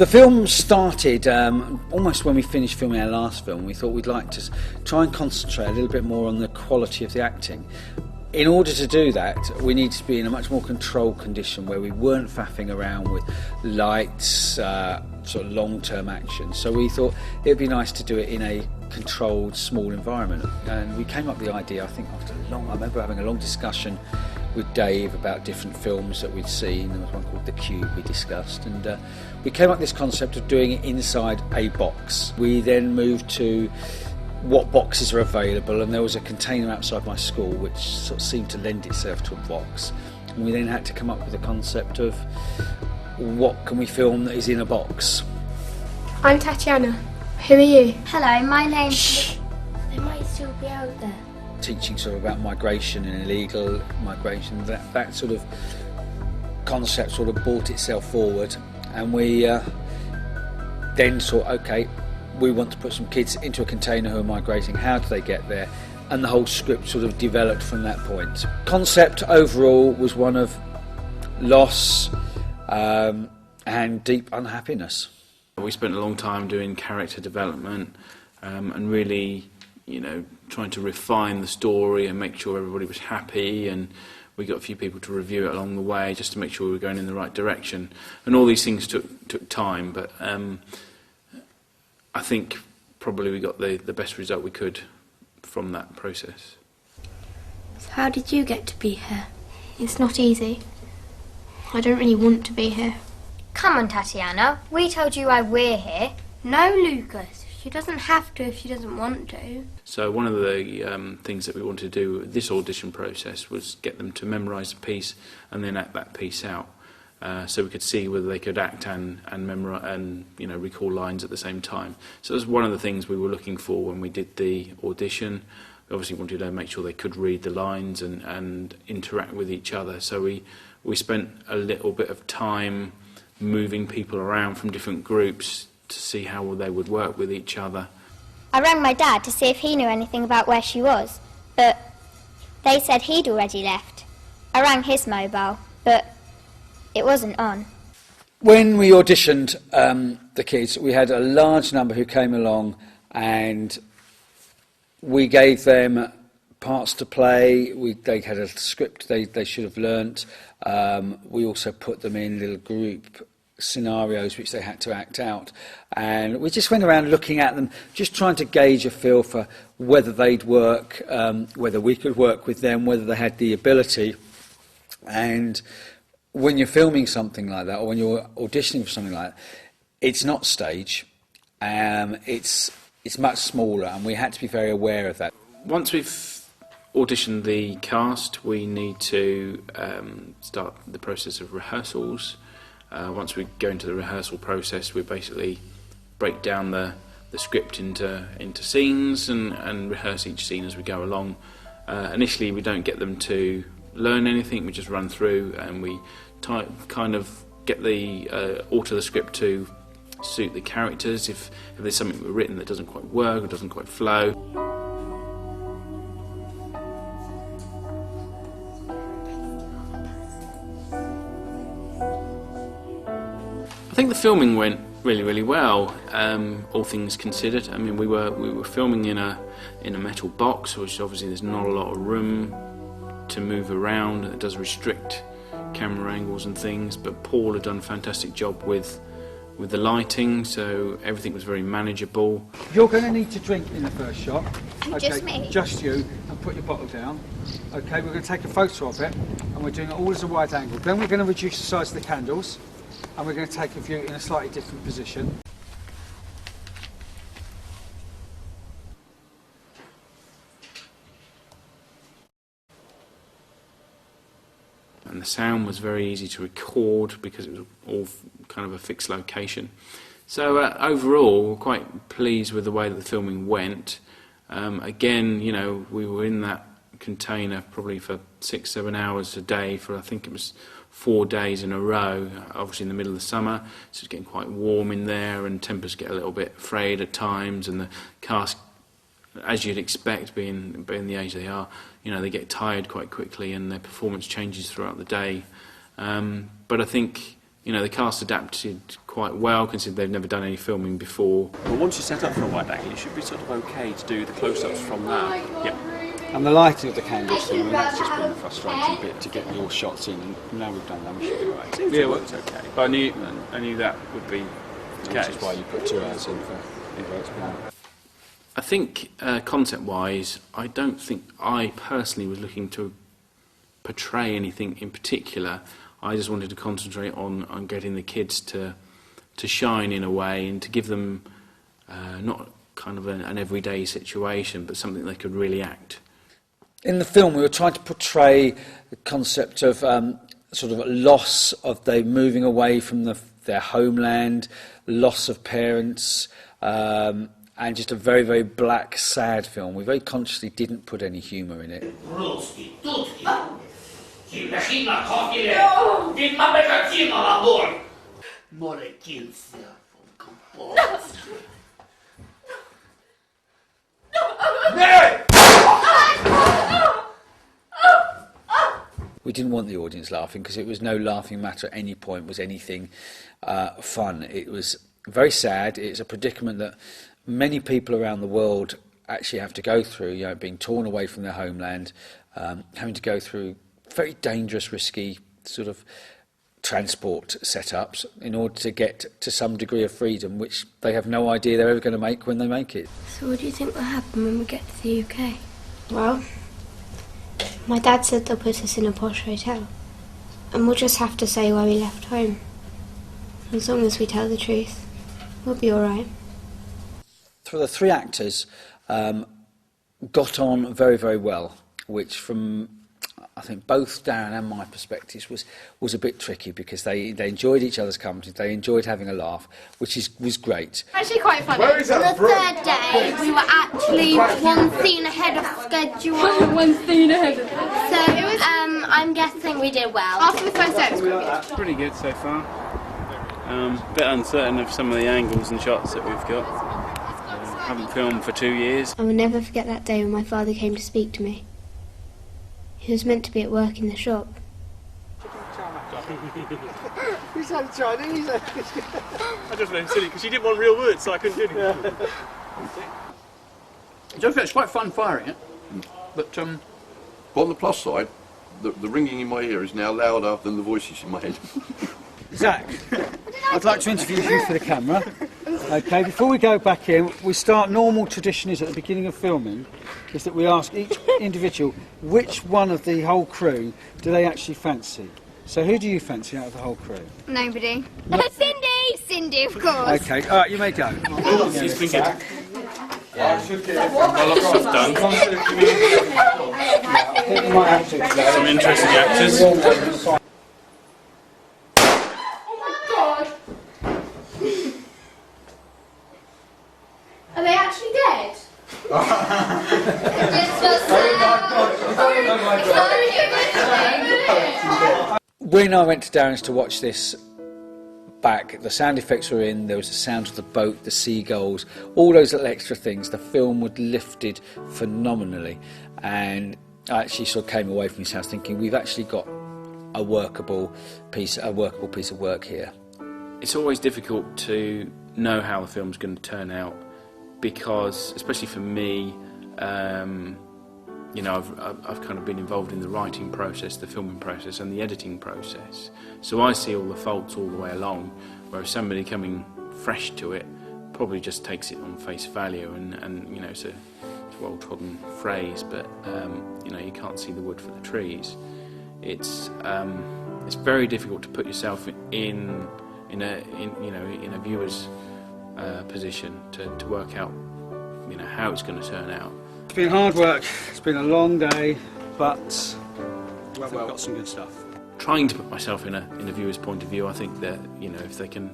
The film started almost when we finished filming our last film. We thought we'd like to try and concentrate a little bit more on the quality of the acting. In order to do that, we needed to be in a much more controlled condition where we weren't faffing around with lights, sort of long-term action. So we thought it'd be nice to do it in a controlled, small environment. And we came up with the idea, I think, I remember having a long discussion with Dave about different films that we'd seen. There was one called The Cube we discussed, and we came up with this concept of doing it inside a box. We then moved to what boxes are available, and there was a container outside my school which sort of seemed to lend itself to a box. And we then had to come up with a concept of what can we film that is in a box. I'm Tatiana. Who are you? Hello, my name's... They might still be out there. Teaching sort of about migration and illegal migration, that sort of concept sort of brought itself forward, and we then thought, okay, we want to put some kids into a container who are migrating. How do they get there? And the whole script sort of developed from that point. Concept overall was one of loss and deep unhappiness. We spent a long time doing character development and really, trying to refine the story and make sure everybody was happy, and we got a few people to review it along the way just to make sure we were going in the right direction. And all these things took time, but I think probably we got the best result we could from that process. So how did you get to be here? It's not easy. I don't really want to be here. Come on, Tatiana. We told you why we're here. No, Lucas. She doesn't have to if she doesn't want to. So one of the things that we wanted to do with this audition process was get them to memorise a piece and then act that piece out. So we could see whether they could act and memorize and recall lines at the same time. So it was one of the things we were looking for when we did the audition. We obviously wanted to make sure they could read the lines and interact with each other. So we spent a little bit of time moving people around from different groups to see how they would work with each other. I rang my dad to see if he knew anything about where she was, but they said he'd already left. I rang his mobile, but it wasn't on. When we auditioned the kids, we had a large number who came along, and we gave them parts to play. They had a script they should have learnt. We also put them in little group scenarios which they had to act out, and we just went around looking at them, just trying to gauge a feel for whether they'd work, whether we could work with them, whether they had the ability. And when you're filming something like that, or when you're auditioning for something like that, it's not stage. It's much smaller, and we had to be very aware of that. Once we've auditioned the cast, we need to start the process of rehearsals. Once we go into the rehearsal process, we basically break down the script into scenes and rehearse each scene as we go along. Initially, we don't get them to learn anything. We just run through and we kind of get alter the script to suit the characters. If there's something written that doesn't quite work or doesn't quite flow. I think the filming went really, really well. All things considered. I mean, we were filming in a metal box, which obviously there's not a lot of room to move around. It does restrict camera angles and things. But Paul had done a fantastic job with the lighting, so everything was very manageable. You're going to need to drink in the first shot. Okay, just me? Just you, and put your bottle down. Okay, we're going to take a photo of it, and we're doing it all as a wide angle. Then we're going to reduce the size of the candles, and we're going to take a view in a slightly different position. And the sound was very easy to record because it was all kind of a fixed location. So overall, we're quite pleased with the way that the filming went. Again, we were in that container probably for 6-7 hours a day for, I think it was 4 days in a row, obviously in the middle of the summer, so it's getting quite warm in there and tempers get a little bit frayed at times, and the cast, as you'd expect, being the age they are, they get tired quite quickly and their performance changes throughout the day. But I think You know, the cast adapted quite well, considering they've never done any filming before. But once you're set up for a wide angle, it should be sort of okay to do the close-ups from that. Yeah. And the lighting of the canvas, I mean, that's just been a frustrating bit to get your shots in, and now we've done that, we should be right. Seems Yeah, it well, works okay. But I knew that would be the Which case. is why you put 2 hours in for Inverts. I think, concept-wise, I don't think I personally was looking to portray anything in particular. I just wanted to concentrate on getting the kids to shine in a way and to give them not kind of an everyday situation, but something they could really act. In the film, we were trying to portray the concept of sort of loss of they moving away from their homeland, loss of parents, and just a very, very black, sad film. We very consciously didn't put any humour in it. We didn't want the audience laughing because it was no laughing matter at any point, was anything fun. It was very sad. It's a predicament that many people around the world actually have to go through, you know, being torn away from their homeland, having to go through very dangerous, risky sort of transport setups in order to get to some degree of freedom, which they have no idea they're ever going to make when they make it. So what do you think will happen when we get to the UK? Well, my dad said they'll put us in a posh hotel, and we'll just have to say why we left home. As long as we tell the truth, we'll be all right. So the 3 actors got on very, very well, which from, I think, both Darren and my perspectives was a bit tricky because they enjoyed each other's company, they enjoyed having a laugh, which was great. Actually quite funny. Where is that On the brook? 3rd day, we were actually one scene ahead of schedule. One scene ahead of So it was, I'm guessing we did well. After the first day, it was quite good. Pretty good so far. Bit uncertain of some of the angles and shots that we've got. Haven't filmed for 2 years. I will never forget that day when my father came to speak to me. He was meant to be at work in the shop. He's had Chinese. I just made him silly because she didn't want real words, so I couldn't do anything. It's okay, it's quite fun firing it, but on the plus side, the ringing in my ear is now louder than the voices in my head. Zach, I'd like to interview you for the camera. Okay, before we go back in, we start, normal tradition is at the beginning of filming, is that we ask each individual which one of the whole crew do they actually fancy. So who do you fancy out of the whole crew? Nobody. Cindy! Cindy, of course. Okay, alright, you may go. It's been good. A lot of stuff done. Some interesting actors. Are they actually dead? When I went to Darren's to watch this back, the sound effects were in, there was the sound of the boat, the seagulls, all those little extra things. The film was lifted phenomenally, and I actually sort of came away from his house thinking we've actually got a workable piece of work here. It's always difficult to know how the film's going to turn out because, especially for me, you know, I've kind of been involved in the writing process, the filming process and the editing process. So I see all the faults all the way along, whereas somebody coming fresh to it probably just takes it on face value and you know, it's a well-trodden phrase, but you know, you can't see the wood for the trees. It's very difficult to put yourself in a viewer's position to work out, you know, how it's going to turn out. It's been hard work, it's been a long day, but we've got some good stuff. Trying to put myself in a viewer's point of view, I think that, you know, if they can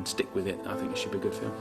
stick with it, I think it should be a good film.